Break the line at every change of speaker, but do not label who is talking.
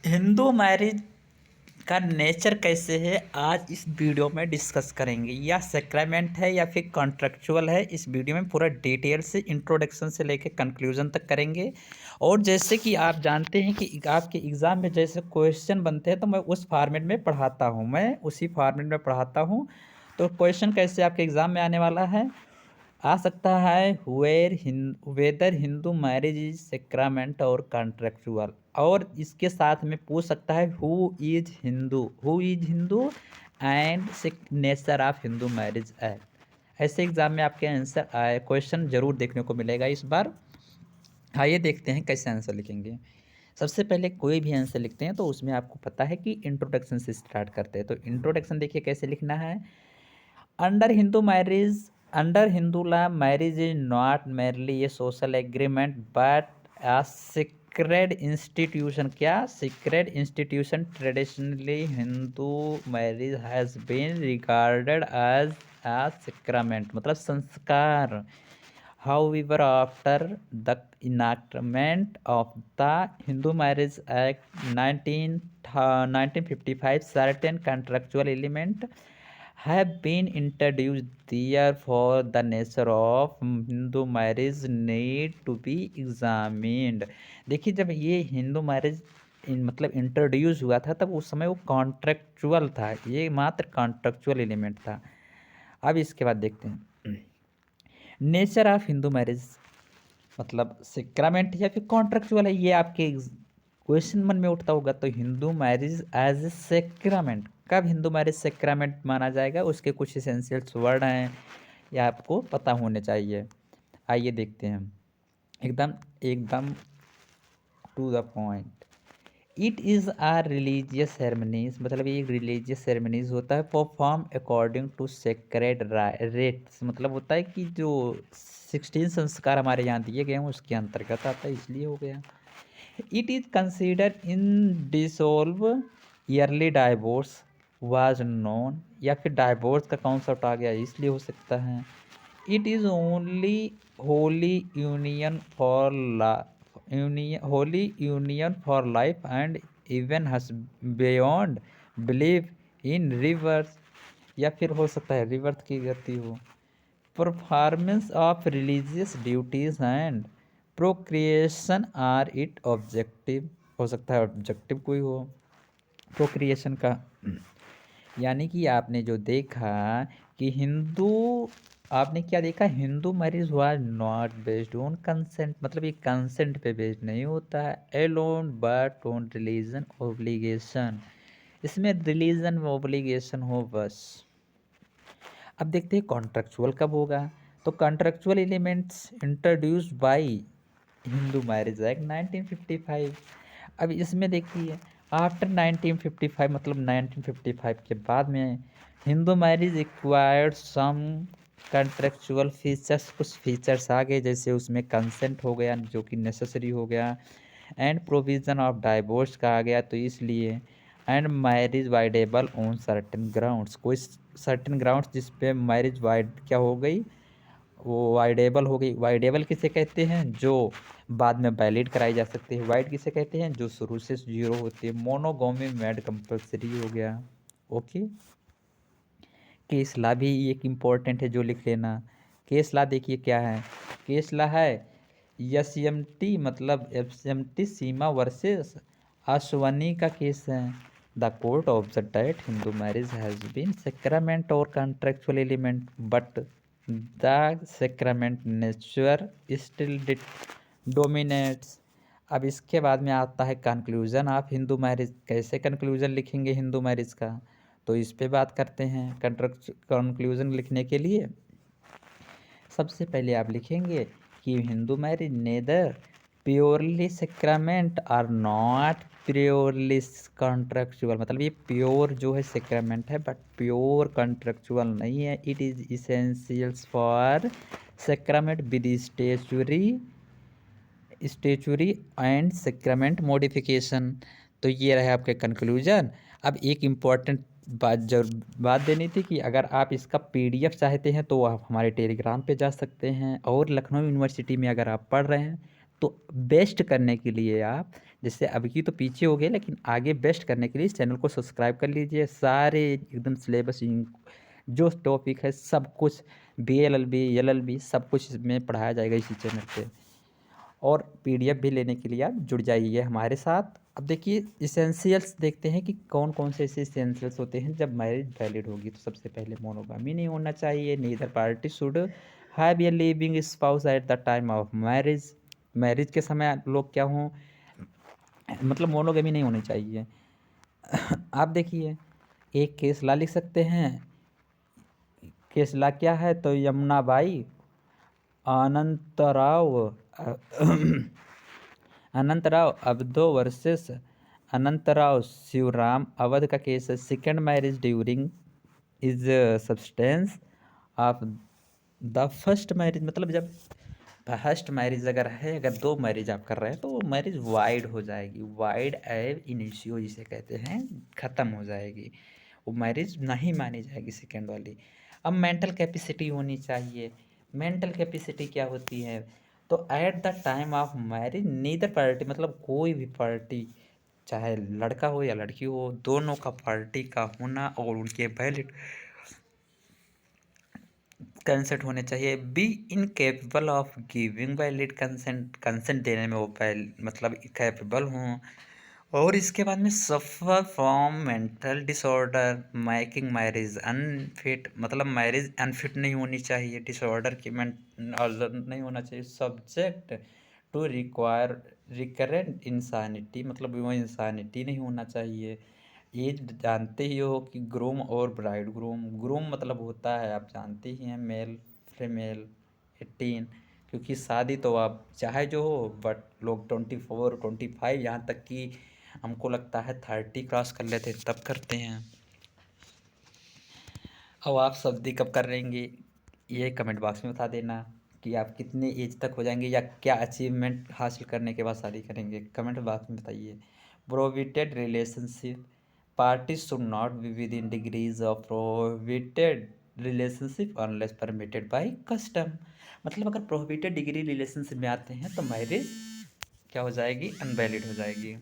Hindu marriage का nature कैसे है आज इस वीडियो में डिस्कस करेंगे। या सेक्रामेंट है या फिर कॉन्ट्रेक्चुअल है, इस वीडियो में पूरा डिटेल से इंट्रोडक्शन से लेकर कंक्लूजन तक करेंगे। और जैसे कि आप जानते हैं कि आपके एग्ज़ाम में जैसे क्वेश्चन बनते हैं तो मैं उस फॉर्मेट में पढ़ाता हूँ, मैं उसी फॉर्मेट में पढ़ाता हूँ। तो क्वेश्चन कैसे आपके एग्ज़ाम में आने वाला है, आ सकता है whether Hindu marriage is sacrament और कॉन्ट्रेक्चुअल। और इसके साथ में पूछ सकता है who is Hindu and nature of Hindu marriage act. ऐसे एग्जाम में आपके आंसर क्वेश्चन जरूर देखने को मिलेगा इस बार। आइए देखते हैं कैसे आंसर लिखेंगे। सबसे पहले कोई भी आंसर लिखते हैं तो उसमें आपको पता है कि इंट्रोडक्शन से स्टार्ट करते हैं। तो इंट्रोडक्शन देखिए कैसे लिखना है। Under Hindu marriage, under Hindu law marriage is not merely a social agreement but a sacred institution। क्या sacred institution? Traditionally Hindu marriage has been regarded as a sacrament, मतलब संस्कार। However, after the enactment of the Hindu Marriage Act 1955, certain contractual elements have been introduced. Therefore, the nature of Hindu marriage need to be examined। देखिए, जब ये Hindu marriage मतलब introduce हुआ था तब उस समय वो कॉन्ट्रेक्चुअल था, ये मात्र कॉन्ट्रेक्चुअल एलिमेंट था। अब इसके बाद देखते हैं नेचर ऑफ हिंदू मैरिज, मतलब सेक्रामेंट या फिर कॉन्ट्रेक्चुअल है। ये आपके क्वेश्चन मन में उठता होगा। तो Hindu marriage as a sacrament, कब हिंदू मैरिज सेक्रामेंट माना जाएगा, उसके कुछ एसेंशियल्स वर्ड हैं, ये आपको पता होने चाहिए। आइए देखते हैं एकदम एकदम to the point. It is a religious ceremonies, मतलब ये रिलीजियस सेरेमनीज होता है perform according to sacred rites, मतलब होता है कि जो 16 संस्कार हमारे यहाँ दिए गए हैं उसके अंतर्गत आता है, इसलिए हो गया। It is consider in dissolve yearly divorce was known, या फिर डाइवोर्स का कॉन्सेप्ट आ गया इसलिए हो सकता है। It is only holy union for holy union for life and even has beyond believe in रिवर्स, या फिर हो सकता है रिवर्स की गति हो। Performance of religious duties and procreation are it objective, हो सकता है ऑब्जेक्टिव कोई हो प्रोक्रिएशन का। यानी कि आपने जो देखा कि हिंदू, आपने क्या देखा, Hindu marriage was not based on consent, मतलब ये कंसेंट पे बेस्ड नहीं होता है alone but on religion obligation, इसमें रिलीजन ऑब्लिगेशन हो बस। अब देखते हैं कॉन्ट्रेक्चुअल कब होगा। तो contractual elements introduced by Hindu marriage act 1955। अब इसमें देखिए आफ्टर 1955, मतलब 1955 के बाद में हिंदू मैरिज एक्वायर्ड सम कॉन्ट्रेक्चुअल फीचर्स, कुछ फीचर्स आ गए, जैसे उसमें कंसेंट हो गया जो कि नेसेसरी हो गया, एंड प्रोविज़न ऑफ डाइवोर्स का आ गया, तो इसलिए and marriage voidable on certain grounds, कोई सर्टेन ग्राउंड्स जिस पे मैरिज वाइड क्या हो गई, वो वाइडेबल हो गई। वाइडेबल किसे कहते हैं, जो बाद में वैलिड कराई जा सकती है। वाइड किसे कहते हैं, जो शुरू से जीरो होती है। मोनोगोमी मैड कंपलसरी हो गया। ओके, केस ला भी एक इम्पोर्टेंट है जो लिख लेना। केस ला देखिए क्या है, केस ला है SMT, मतलब SMT सीमा वर्सेस आशवानी का केस है। The court of the date Hindu marriage has been sacrament और contractual element but the sacrament nature still dominates. अब इसके बाद में आता है कंक्लूजन ऑफ हिंदू मैरिज। कैसे कंक्लूजन लिखेंगे हिंदू मैरिज का, तो इस पे बात करते हैं। कंक्लूजन लिखने के लिए सबसे पहले आप लिखेंगे कि Hindu marriage neither purely sacrament और नॉट प्योरली कॉन्ट्रेक्चुअल, मतलब ये प्योर जो है सेक्रामेंट है बट प्योर कॉन्ट्रेक्चुअल नहीं है। It is essentials for sacrament with statutory and sacrament modification. तो ये रहे आपके कंक्लूजन। अब एक इम्पॉर्टेंट बात देनी थी कि अगर आप इसका PDF चाहते हैं तो आप हमारे टेलीग्राम पे जा सकते हैं, और लखनऊ यूनिवर्सिटी में अगर आप पढ़ रहे हैं तो बेस्ट करने के लिए आप जैसे अब की तो पीछे हो गए, लेकिन आगे बेस्ट करने के लिए इस चैनल को सब्सक्राइब कर लीजिए। सारे एकदम सिलेबस जो टॉपिक है सब कुछ, BLLB LLB सब कुछ इसमें पढ़ाया जाएगा इसी चैनल पे। और PDF भी लेने के लिए आप जुड़ जाइए हमारे साथ। अब देखिए इसेंशियल्स देखते हैं कि कौन कौन से ऐसे इसेंशियल्स होते हैं जब मैरिज वैलिड होगी। तो सबसे पहले मोनोगामी नहीं होना चाहिए, neither party should have a living spouse at the time of marriage. Marriage के समय लोग क्या हों, मतलब मोनोगमी नहीं होनी चाहिए। आप देखिए एक केस ला लिख सकते हैं। केस ला क्या है, तो यमुनाबाई अनंतराव अनंतराव अवधो वर्सेस अनंतराव शिवराम अवध का केस है। Second marriage during is substance of the first marriage, मतलब जब फर्स्ट मैरिज अगर है, अगर दो मैरिज आप कर रहे हैं तो वो मैरिज वाइड हो जाएगी, वाइड एब इनिशियो जिसे कहते हैं, ख़त्म हो जाएगी, वो मैरिज नहीं मानी जाएगी सेकेंड वाली। अब मेंटल कैपेसिटी होनी चाहिए। मेंटल कैपेसिटी क्या होती है, तो at the time of marriage neither party, मतलब कोई भी पार्टी, चाहे लड़का हो या लड़की हो, दोनों का पार्टी का होना और उनके वैलिड कंसेंट होने चाहिए। Be incapable of giving valid consent, consent देने में वो मतलब कैपेबल हों। और इसके बाद में suffer from mental disorder making marriage unfit, मतलब मैरिज अनफिट नहीं होनी चाहिए, डिसऑर्डर की नहीं होना चाहिए। Subject to require recurrent insanity, मतलब वो इंसानिटी नहीं होना चाहिए। ये जानते ही हो कि ग्रूम और ब्राइड ग्रूम, ग्रूम मतलब होता है आप जानते ही हैं मेल फीमेल 18, क्योंकि शादी तो आप चाहे जो हो, बट लोग 24 25 यहाँ तक कि हमको लगता है 30 क्रॉस कर लेते हैं तब करते हैं। अब आप शादी कब कर रहेंगे ये कमेंट बॉक्स में बता देना कि आप कितने एज तक हो जाएंगे या क्या अचीवमेंट हासिल करने के बाद शादी करेंगे, कमेंट बॉक्स में बताइए। Prohibited relationship parties should not be with in degrees of prohibited relationship unless permitted by custom, मतलब अगर प्रोहिबिटेड डिग्री रिलेशनशिप में आते हैं तो मैरिज क्या हो जाएगी, अनवैलिड हो जाएगी।